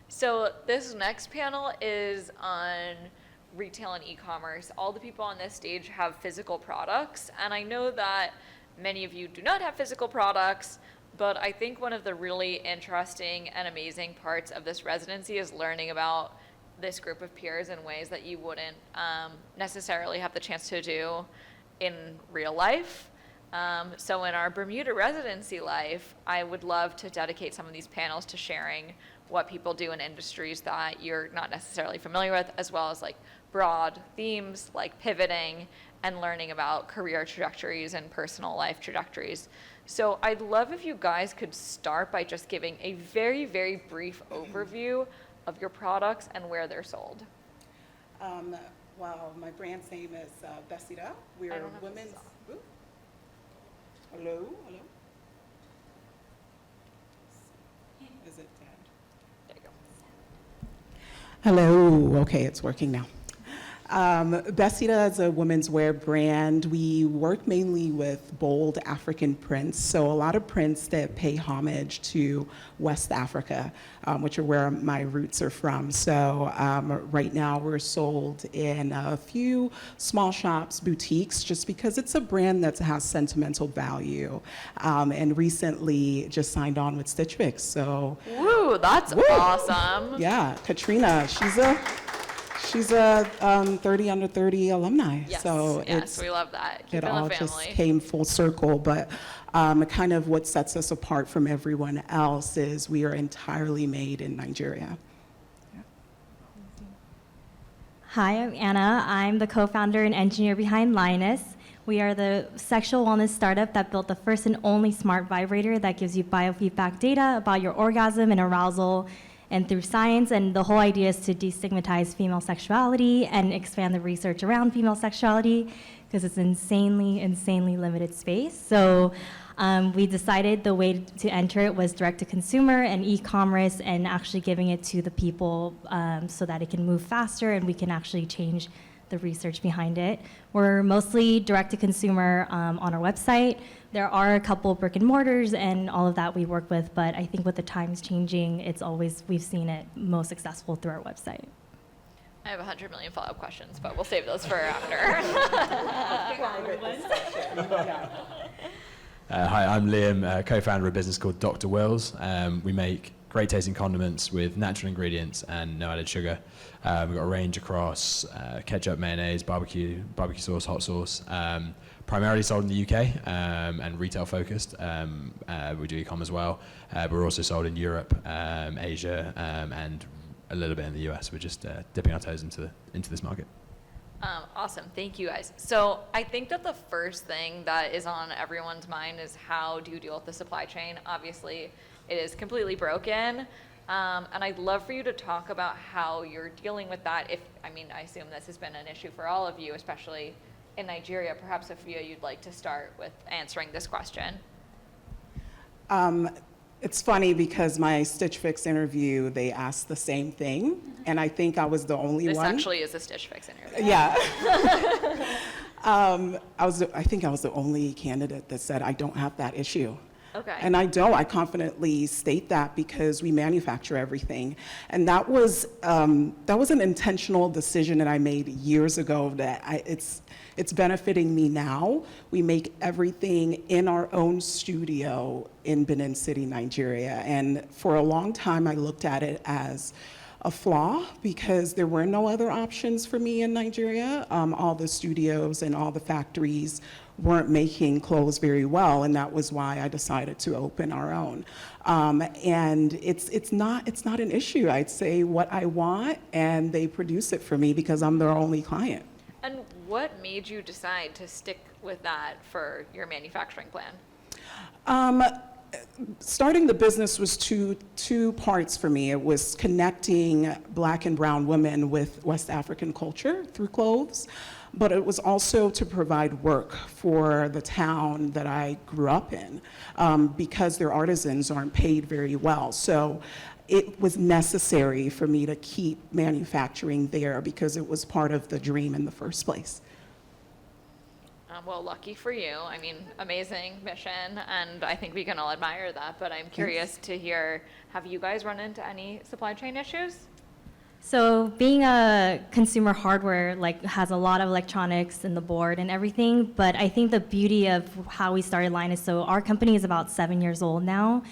So this next panel is on retail and e-commerce. All the people on this stage have physical products, and I know that many of you do not have physical products, but I think one of the really interesting and amazing parts of this residency is learning about this group of peers in ways that you wouldn't necessarily have the chance to do in real life. So in our Bermuda residency life, I would love to dedicate some of these panels to sharing what people do in industries that you're not necessarily familiar with, as well as like broad themes like pivoting and learning about career trajectories and personal life trajectories. So I'd love if you guys could start by just giving a very, very brief overview of your products and where they're sold. Well, my brand's name is Besida. We are women's. Ooh. Hello, hello. Is it dead? There you go. Hello. Okay, it's working now. Besida is a women's wear brand. We work mainly with bold African prints, so a lot of prints that pay homage to West Africa, which are where my roots are from. So right now we're sold in a few small shops, boutiques, just because it's a brand that has sentimental value. And recently just signed on with Stitch Fix. So Woo, that's awesome. yeah, Katrina, she's a 30 under 30 alumni. Yes, so yes, we love that. Keep it in all the just family. came full circle, but kind of what sets us apart from everyone else is we are entirely made in Nigeria. Hi, I'm Anna. I'm the co-founder and engineer behind Linus. We are the sexual wellness startup that built the first and only smart vibrator that gives you biofeedback data about your orgasm and arousal and through science. And the whole idea is to destigmatize female sexuality and expand the research around female sexuality because it's insanely, insanely limited space. So we decided the way to enter it was direct to consumer and e-commerce and actually giving it to the people so that it can move faster and we can actually change the research behind it. We're mostly direct to consumer on our website. There are a couple brick and mortars and all of that we work with, but I think with the times changing, it's always, we've seen it most successful through our website. I have 100 million follow-up questions, but we'll save those for after. Hi, I'm Liam, co-founder of a business called Dr. Wills. We make great tasting condiments with natural ingredients and no added sugar. We've got a range across ketchup, mayonnaise, barbecue sauce, hot sauce. Primarily sold in the UK and retail focused. We do e-com as well. But we're also sold in Europe, Asia, and a little bit in the US. We're just dipping our toes into this market. Awesome, thank you guys. So I think that the first thing that is on everyone's mind is how do you deal with the supply chain? Obviously, it is completely broken. And I'd love for you to talk about how you're dealing with that. I assume this has been an issue for all of you, especially in Nigeria. Perhaps, Sophia, you'd like to start with answering this question. It's funny because my Stitch Fix interview, they asked the same thing, and I think I was the only one. This actually is a Stitch Fix interview. Yeah. I think I was the only candidate that said, I don't have that issue. Okay. And I don't. I confidently state that because we manufacture everything. And that was an intentional decision that I made years ago that it's benefiting me now. We make everything in our own studio in Benin City, Nigeria. And for a long time, I looked at it as a flaw because there were no other options for me in Nigeria. All the studios and all the factories weren't making clothes very well, and that was why I decided to open our own. And it's not an issue. I'd say what I want, and they produce it for me because I'm their only client. And what made you decide to stick with that for your manufacturing plan? Starting the business was two parts for me. It was connecting Black and brown women with West African culture through clothes, but it was also to provide work for the town that I grew up in because their artisans aren't paid very well. So it was necessary for me to keep manufacturing there because it was part of the dream in the first place. Well, lucky for you. I mean, amazing mission, and I think we can all admire that. But I'm curious to hear, have you guys run into any supply chain issues? So being a consumer hardware has a lot of electronics in the board and everything, but I think the beauty of how we started Linus, so our company is about 7 years old now,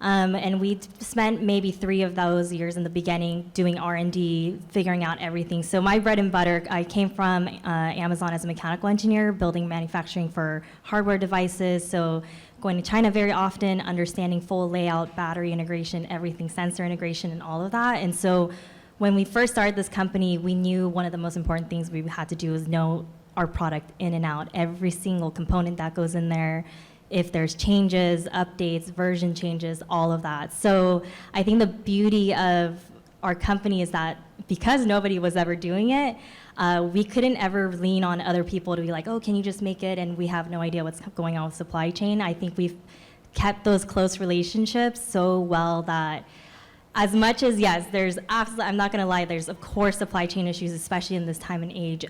and we spent maybe 3 of those years in the beginning doing R&D, figuring out everything. So my bread and butter, I came from Amazon as a mechanical engineer, building manufacturing for hardware devices, so going to China very often, understanding full layout, battery integration, everything, sensor integration, and all of that. And so when we first started this company, we knew one of the most important things we had to do is know our product in and out, every single component that goes in there, if there's changes, updates, version changes, all of that. So I think the beauty of our company is that because nobody was ever doing it, we couldn't ever lean on other people to be like, oh, can you just make it? And we have no idea what's going on with supply chain. I think we've kept those close relationships so well that as much as, yes, there's absolutely, I'm not going to lie, there's of course supply chain issues, especially in this time and age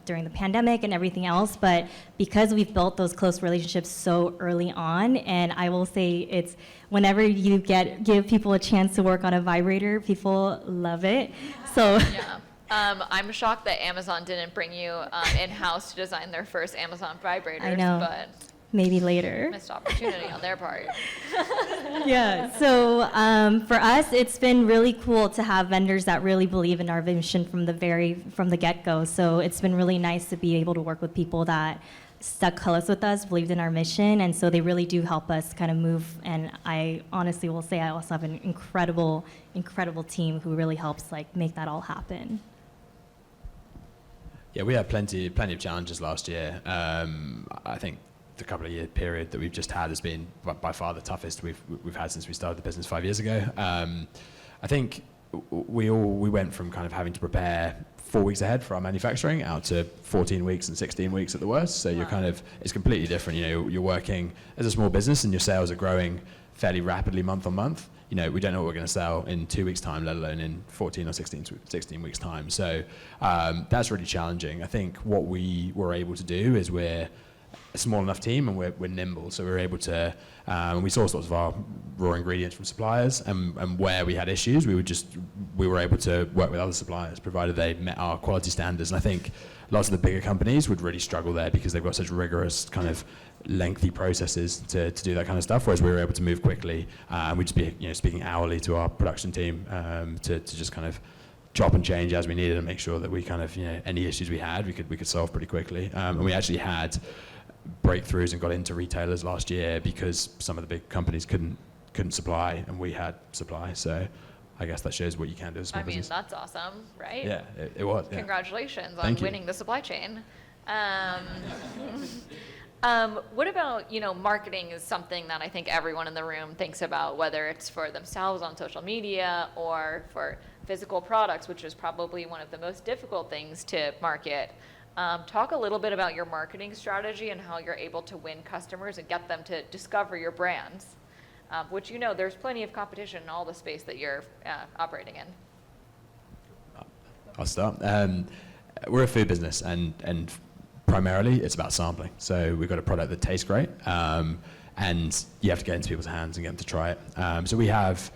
during the pandemic and everything else, but because we've built those close relationships so early on, and I will say it's whenever you give people a chance to work on a vibrator, people love it. So. Yeah. I'm shocked that Amazon didn't bring you in-house to design their first Amazon vibrators, I know. but Maybe later. missed opportunity on their part. Yeah, so for us, it's been really cool to have vendors that really believe in our vision from the get-go. So it's been really nice to be able to work with people that stuck close with us, believed in our mission, and so they really do help us kind of move. And I honestly will say I also have an incredible, incredible team who really helps make that all happen. Yeah, we had plenty of challenges last year. I think the couple of year period that we've just had has been by far the toughest we've had since we started the business 5 years ago. I think we went from kind of having to prepare 4 weeks ahead for our manufacturing out to 14 weeks and 16 weeks at the worst. So you're it's completely different. You're working as a small business and your sales are growing fairly rapidly month on month. We don't know what we're going to sell in 2 weeks' time, let alone in 14 or 16 weeks' time. So that's really challenging. I think what we were able to do is we're a small enough team and we're nimble, so we're able to we source lots of our raw ingredients from suppliers, and where we had issues we were able to work with other suppliers provided they met our quality standards. And I think lots of the bigger companies would really struggle there because they've got such rigorous kind of lengthy processes to do that kind of stuff, whereas we were able to move quickly, and we'd just be speaking hourly to our production team to just kind of chop and change as we needed and make sure that we kind of any issues we had we could solve pretty quickly. And we actually had breakthroughs and got into retailers last year because some of the big companies couldn't supply and we had supply. So I guess that shows what you can do as a small business. That's awesome, right? Yeah, it was. Yeah. Congratulations on Thank you. winning the supply chain. What about, marketing is something that I think everyone in the room thinks about, whether it's for themselves on social media or for physical products, which is probably one of the most difficult things to market. Talk a little bit about your marketing strategy and how you're able to win customers and get them to discover your brands, which there's plenty of competition in all the space that you're operating in. I'll start. We're a food business and primarily it's about sampling. So we've got a product that tastes great and you have to get into people's hands and get them to try it. So we have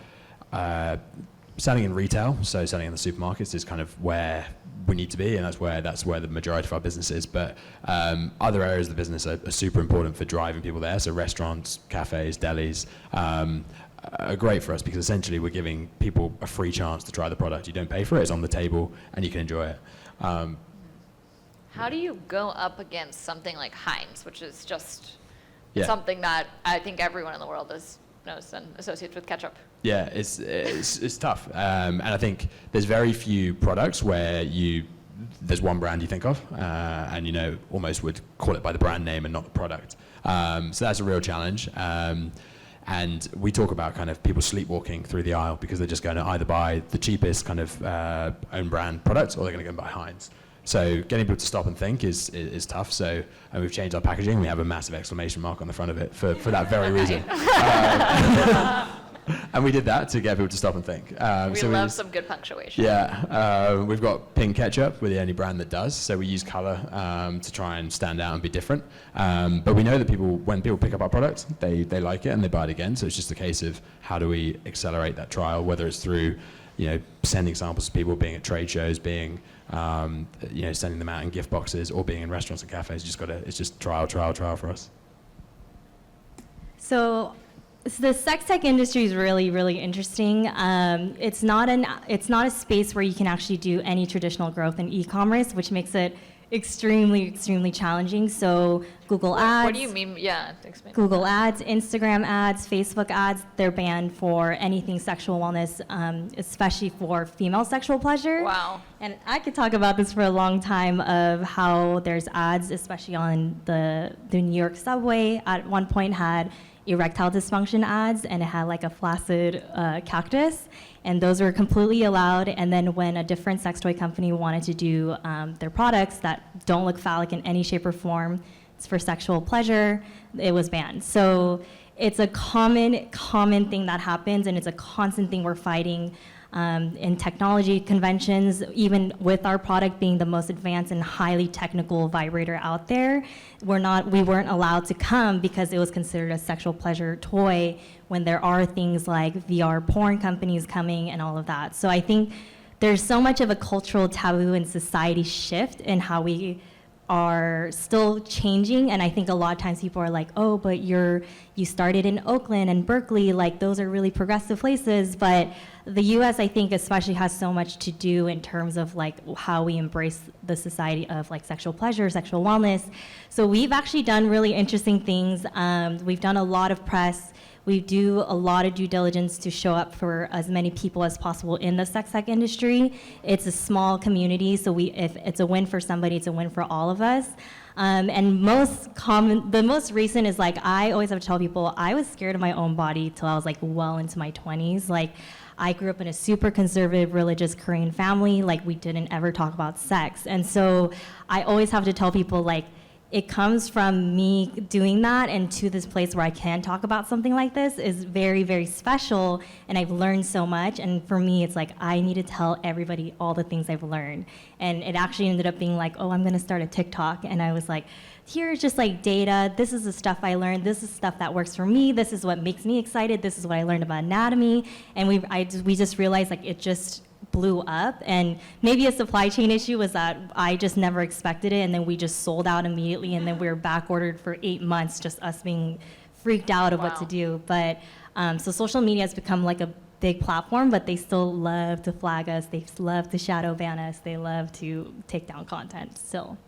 selling in retail, so selling in the supermarkets is kind of where we need to be, and that's where the majority of our business is. But other areas of the business are super important for driving people there. So restaurants, cafes, delis are great for us because essentially we're giving people a free chance to try the product. You don't pay for it; it's on the table, and you can enjoy it. How do you go up against something like Heinz, which is just Yeah. something that I think everyone in the world knows and associates with ketchup? Yeah, it's tough, and I think there's very few products where there's one brand you think of, and almost would call it by the brand name and not the product. So that's a real challenge. And we talk about kind of people sleepwalking through the aisle because they're just going to either buy the cheapest kind of own brand product or they're going to go and buy Heinz. So getting people to stop and think is tough. So and we've changed our packaging. We have a massive exclamation mark on the front of it for that very reason. And we did that to get people to stop and think. We love some good punctuation. Yeah, we've got pink ketchup. We're the only brand that does, so we use color to try and stand out and be different. But we know that when people pick up our product, they like it and they buy it again. So it's just a case of how do we accelerate that trial, whether it's through sending samples to people, being at trade shows, being sending them out in gift boxes, or being in restaurants and cafes. It's just trial for us. So the sex tech industry is really, really interesting. It's not a space where you can actually do any traditional growth in e-commerce, which makes it extremely, extremely challenging. So Google Ads. What do you mean? Yeah, explain. Google Ads, Instagram ads, Facebook ads, they're banned for anything sexual wellness, especially for female sexual pleasure. Wow. And I could talk about this for a long time of how there's ads, especially on the New York subway at one point had erectile dysfunction ads, and it had like a flaccid cactus, and those were completely allowed. And then when a different sex toy company wanted to do their products that don't look phallic in any shape or form, it's for sexual pleasure, it was banned. So it's a common thing that happens, and it's a constant thing we're fighting in technology conventions. Even with our product being the most advanced and highly technical vibrator out there, we weren't allowed to come because it was considered a sexual pleasure toy, when there are things like VR porn companies coming and all of that. So I think there's so much of a cultural taboo and society shift in how we are still changing. And I think a lot of times people are like, oh, but you started in Oakland and Berkeley, like those are really progressive places. But the US, I think, especially has so much to do in terms of like how we embrace the society of like sexual pleasure, sexual wellness. So we've actually done really interesting things. We've done a lot of press. We do a lot of due diligence to show up for as many people as possible in the sex tech industry. It's a small community, so if it's a win for somebody, it's a win for all of us. And the most recent is like, I always have to tell people, I was scared of my own body till I was like well into my 20s. Like, I grew up in a super conservative religious Korean family. Like, we didn't ever talk about sex. And so I always have to tell people, like, it comes from me doing that, and to this place where I can talk about something like this is very, very special, and I've learned so much. And for me, it's like I need to tell everybody all the things I've learned. And it actually ended up being like, oh, I'm gonna start a TikTok. And I was like, here's just like data, this is the stuff I learned, this is stuff that works for me, this is what makes me excited, this is what I learned about anatomy. And we just realized like it just blew up. And maybe a supply chain issue was that I just never expected it, and then we just sold out immediately, and then we were back ordered for 8 months, just us being freaked out of what to do. But so social media has become like a big platform, but they still love to flag us, they love to shadow ban us, they love to take down content still.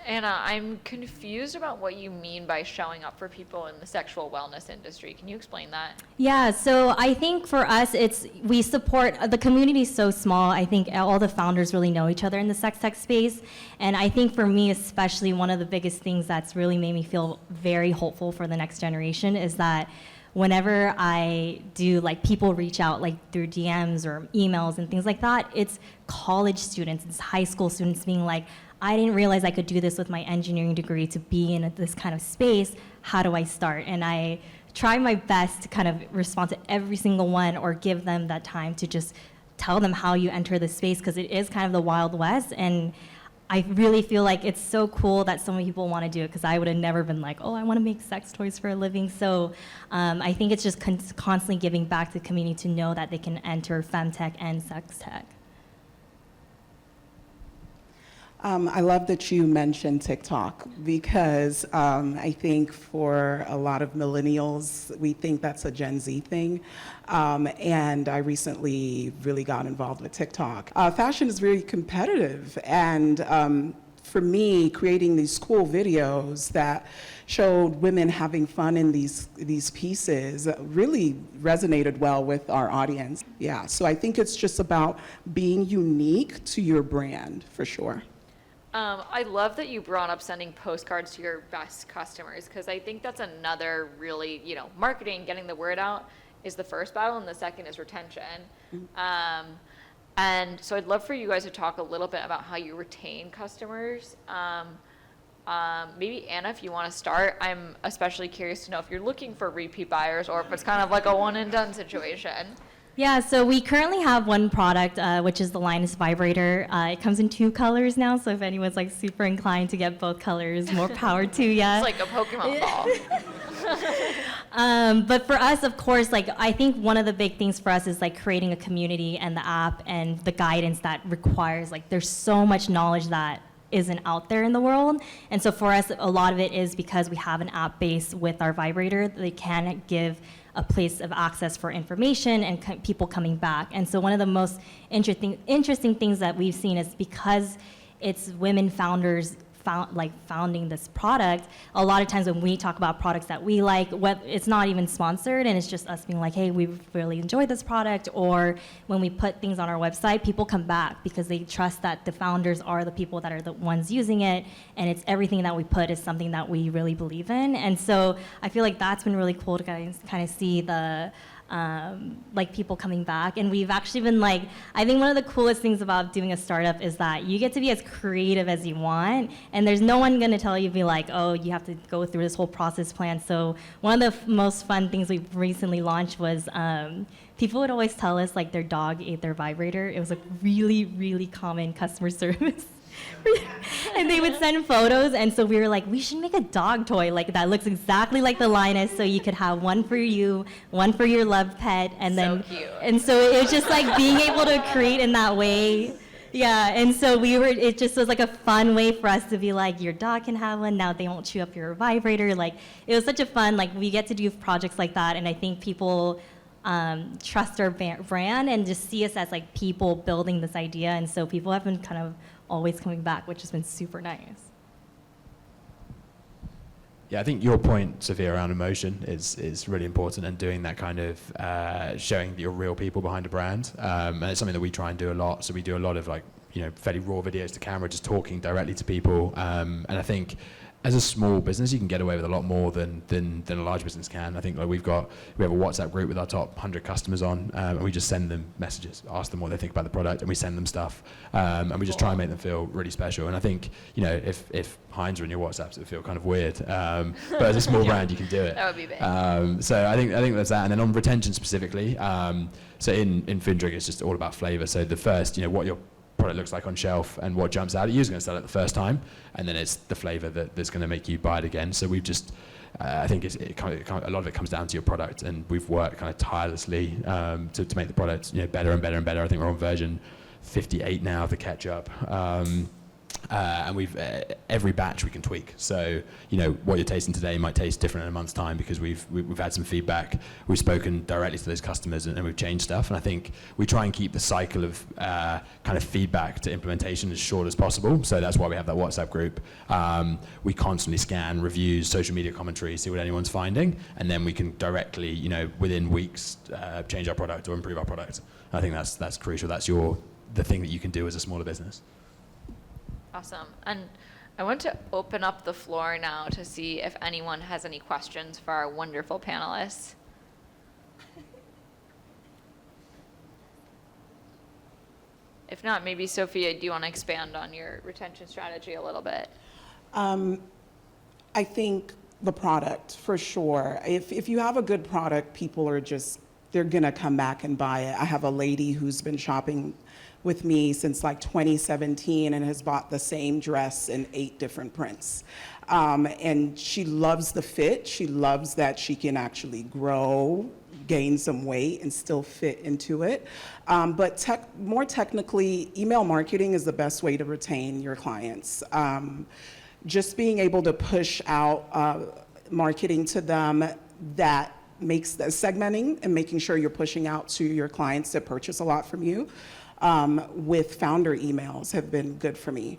Anna, I'm confused about what you mean by showing up for people in the sexual wellness industry. Can you explain that? Yeah, so I think for us, we support, the community is so small. I think all the founders really know each other in the sex tech space. And I think for me, especially, one of the biggest things that's really made me feel very hopeful for the next generation is that whenever I do, like, people reach out, like, through DMs or emails and things like that, it's college students, it's high school students being like, I didn't realize I could do this with my engineering degree to be in this kind of space. How do I start? And I try my best to kind of respond to every single one, or give them that time to just tell them how you enter the space, because it is kind of the Wild West. And I really feel like it's so cool that so many people want to do it, because I would have never been like, oh, I want to make sex toys for a living. So I think it's just constantly giving back to the community to know that they can enter femtech and sex tech. I love that you mentioned TikTok, because I think for a lot of millennials, we think that's a Gen Z thing. And I recently really got involved with TikTok. Fashion is very competitive, and for me, creating these cool videos that showed women having fun in these pieces really resonated well with our audience. Yeah, so I think it's just about being unique to your brand, for sure. I love that you brought up sending postcards to your best customers, because I think that's another really, marketing, getting the word out is the first battle, and the second is retention. And so I'd love for you guys to talk a little bit about how you retain customers. Maybe Anna, if you want to start, I'm especially curious to know if you're looking for repeat buyers or if it's kind of like a one and done situation. Yeah, so we currently have one product, which is the Linus vibrator. It comes in 2 colors now, so if anyone's like super inclined to get both colors, more power to you. It's like a Pokemon ball. But for us, of course, like I think one of the big things for us is like creating a community and the app and the guidance that requires, like there's so much knowledge that isn't out there in the world. And so for us, a lot of it is because we have an app base with our vibrator, they can give a place of access for information and people coming back. And so one of the most interesting things that we've seen is because it's women founders founding this product, a lot of times when we talk about products that we like, it's not even sponsored and it's just us being like, hey, we've really enjoyed this product, or when we put things on our website, people come back because they trust that the founders are the people that are the ones using it, and it's everything that we put is something that we really believe in. And so I feel like that's been really cool to kind of see the like people coming back. And we've actually been like, I think one of the coolest things about doing a startup is that you get to be as creative as you want, and there's no one gonna tell you, be like, oh, you have to go through this whole process plan. So one of the most fun things we've recently launched was people would always tell us like their dog ate their vibrator. It was a really, really common customer service. And they would send photos, and so we were like, we should make a dog toy like that looks exactly like the Linus, so you could have one for you, one for your loved pet, and then So cute. and so it was just like being able to create in that way. Yeah, and so it just was like a fun way for us to be like, your dog can have one, now they won't chew up your vibrator. Like, it was such a fun, like, we get to do projects like that, and I think people trust our brand and just see us as like people building this idea, and so people have been kind of always coming back, which has been super nice. Yeah, I think your point, Sophia, around emotion is really important, and doing that kind of showing that you're real people behind a brand. And it's something that we try and do a lot. So we do a lot of like, fairly raw videos to camera, just talking directly to people. And I think as a small business, you can get away with a lot more than a large business can. I think like we have a WhatsApp group with our top 100 customers on, and we just send them messages, ask them what they think about the product, and we send them stuff, and we just try and make them feel really special. And I think if Heinz are in your WhatsApps, it would feel kind of weird, but as a small brand, you can do it. That would be big. So I think there's that, and then on retention specifically. So in Findrig, it's just all about flavor. So the first, what your product looks like on shelf and what jumps out at you is going to sell it the first time, and then it's the flavor that's going to make you buy it again. So we've just I think a lot of it comes down to your product, and we've worked kind of tirelessly to make the product better and better and better. I think we're on version 58 now of the ketchup, and we've every batch we can tweak. So what you're tasting today might taste different in a month's time because we've had some feedback. We've spoken directly to those customers, and we've changed stuff. And I think we try and keep the cycle of kind of feedback to implementation as short as possible. So that's why we have that WhatsApp group. We constantly scan reviews, social media commentary, see what anyone's finding, and then we can directly within weeks change our product or improve our product. And I think that's crucial. That's the thing that you can do as a smaller business. Awesome. And I want to open up the floor now to see if anyone has any questions for our wonderful panelists. If not, maybe Sophia, do you want to expand on your retention strategy a little bit? I think the product, for sure. If you have a good product, people are they're going to come back and buy it. I have a lady who's been shopping with me since like 2017 and has bought the same dress in 8 different prints. And she loves the fit. She loves that she can actually grow, gain some weight, and still fit into it. But more technically, email marketing is the best way to retain your clients. Just being able to push out marketing to them that makes the segmenting and making sure you're pushing out to your clients that purchase a lot from you. With founder emails have been good for me.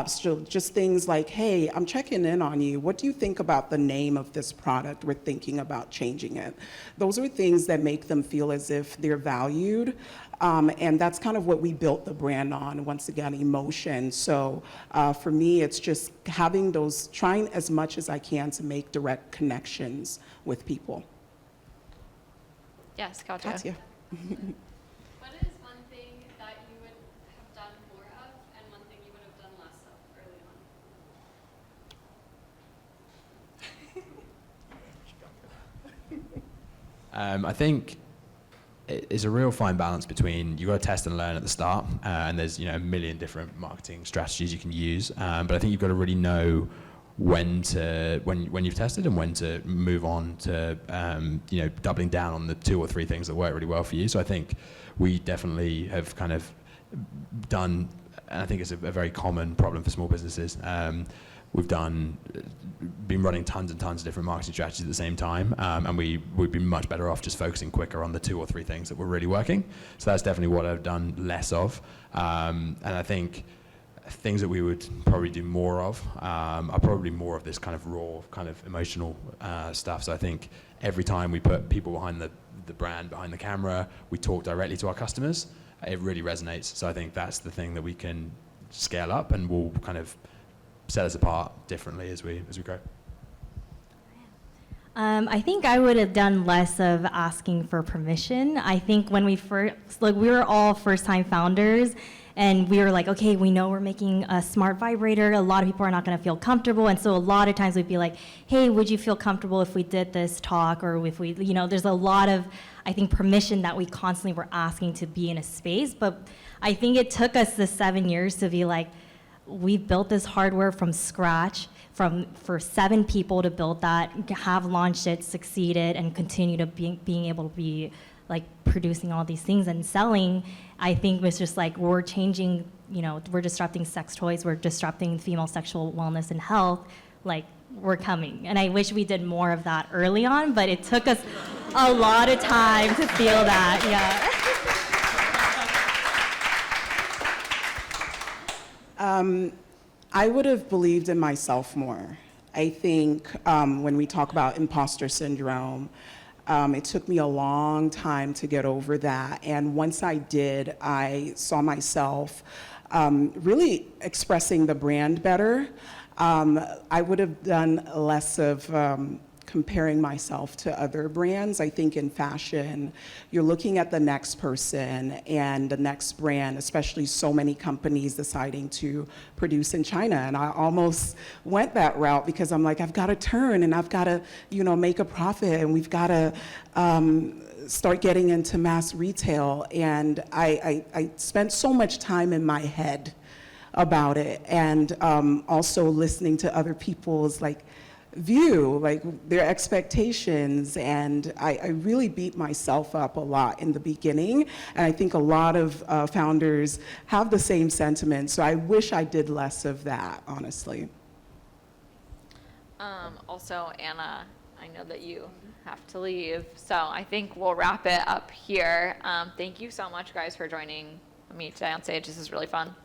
So just things like, hey, I'm checking in on you. What do you think about the name of this product? We're thinking about changing it. Those are things that make them feel as if they're valued. And that's kind of what we built the brand on, once again, emotion. So for me, it's just trying as much as I can to make direct connections with people. Yes, Katya. What is one thing that you would have done more of and one thing you would have done less of early I think it's a real fine balance between you've got to test and learn at the start, and there's a million different marketing strategies you can use. But I think you've got to really know when you've tested and when to move on to doubling down on the 2 or 3 things that work really well for you. So I think we definitely have kind of done, and I think it's a very common problem for small businesses. We've been running tons and tons of different marketing strategies at the same time, and we'd be much better off just focusing quicker on the 2 or 3 things that were really working. So that's definitely what I've done less of. And I think things that we would probably do more of are probably more of this kind of raw, kind of emotional stuff. So I think every time we put people behind the brand, behind the camera, we talk directly to our customers, it really resonates. So I think that's the thing that we can scale up and will kind of set us apart differently as we grow. I think I would have done less of asking for permission. I think when we were all first-time founders, and we were like, okay, we know we're making a smart vibrator. A lot of people are not going to feel comfortable, and so a lot of times we'd be like, hey, would you feel comfortable if we did this talk, or if we, there's a lot of, I think, permission that we constantly were asking to be in a space. But I think it took us the 7 years to be like, we built this hardware from scratch, for 7 people to build that, have launched it, succeeded, and continue to being able to be like producing all these things and selling. I think was just like, we're changing, we're disrupting sex toys, we're disrupting female sexual wellness and health, like we're coming. And I wish we did more of that early on, but it took us a lot of time to feel that, I would have believed in myself more. I think when we talk about imposter syndrome, it took me a long time to get over that. And once I did, I saw myself really expressing the brand better. I would have done less of comparing myself to other brands. I think in fashion, you're looking at the next person and the next brand, especially so many companies deciding to produce in China. And I almost went that route because I'm like, I've got to turn and I've got to, make a profit, and we've got to start getting into mass retail. And I spent so much time in my head about it, and also listening to other people's view, their expectations, and I really beat myself up a lot in the beginning, and I think a lot of founders have the same sentiment, so I wish I did less of that, honestly. Also, Anna, I know that you have to leave, so I think we'll wrap it up here. Thank you so much, guys, for joining me today on stage. This is really fun.